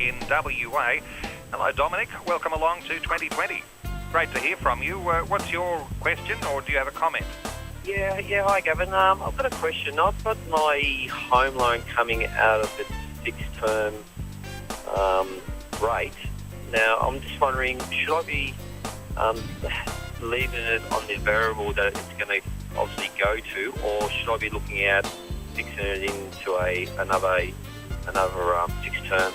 in WA. Hello, Dominic. Welcome along to 2020. Great to hear from you. What's your question, or do you have a comment? Yeah. Hi, Gavin. I've got a question. I've got my home loan coming out of its fixed-term rate. Now, I'm just wondering, should I be leaving it on the variable that it's going to obviously go to, or should I be looking at fixing it into another fixed-term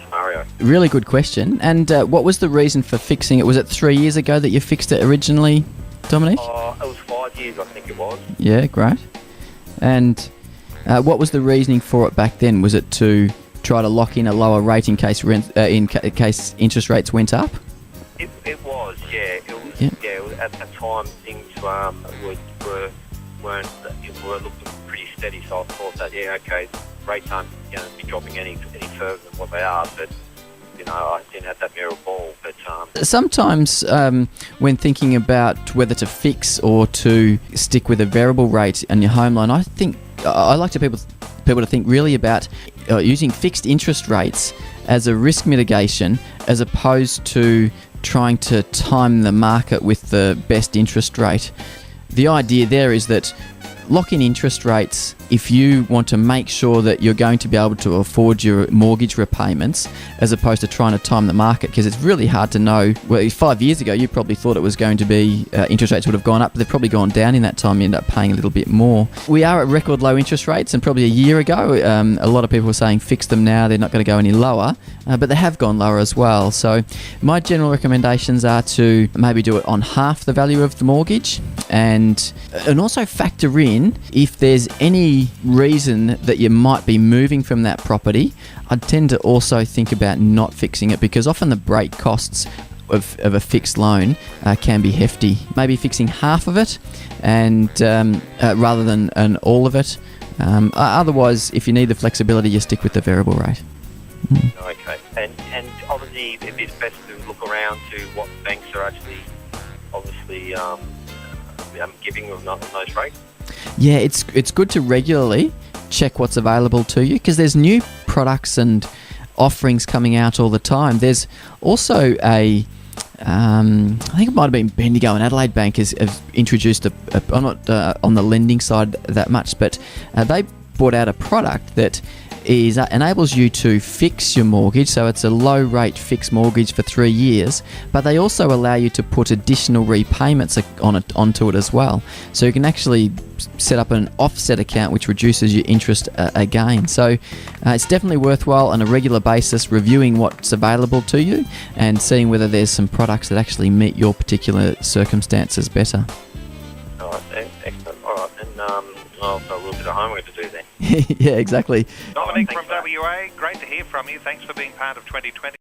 scenario? Really good question. And what was the reason for fixing it? Was it 3 years ago that you fixed it originally, Dominic? It was 5 years, I think it was. Yeah, great. And what was the reasoning for it back then? Was it to try to lock in a lower rate in case case interest rates went up? It was, yeah. It was, at that time, things were looking pretty steady, so I thought that, rates aren't going to be dropping any further than what they are, but I didn't have that mirror ball. But sometimes when thinking about whether to fix or to stick with a variable rate on your home loan, I like people to think really about using fixed interest rates as a risk mitigation as opposed to trying to time the market with the best interest rate. The idea there is that lock in interest rates if you want to make sure that you're going to be able to afford your mortgage repayments, as opposed to trying to time the market, because it's really hard to know. Well, 5 years ago you probably thought it was going to be interest rates would have gone up, but they've probably gone down in that time. You end up paying a little bit more. We are at record low interest rates, and probably a year ago a lot of people were saying fix them now, they're not going to go any lower, but they have gone lower as well. So my general recommendations are to maybe do it on half the value of the mortgage, and also factor in if there's any reason that you might be moving from that property. I'd tend to also think about not fixing it, because often the break costs of a fixed loan can be hefty. Maybe fixing half of it and rather than all of it. Otherwise, if you need the flexibility, you stick with the variable rate. Okay. And obviously it's best to look around to what banks are actually obviously giving them those rates. Yeah, it's good to regularly check what's available to you, because there's new products and offerings coming out all the time. There's also I think it might have been Bendigo and Adelaide Bank has introduced I'm not on the lending side that much, but they brought out a product that enables you to fix your mortgage, so it's a low rate fixed mortgage for 3 years, but they also allow you to put additional repayments onto it as well. So you can actually set up an offset account which reduces your interest again. So it's definitely worthwhile on a regular basis reviewing what's available to you and seeing whether there's some products that actually meet your particular circumstances better. All right, excellent. All right, and also a little bit of homework to do then. Yeah, exactly. Dominic from WA, great to hear from you. Thanks for being part of 2020.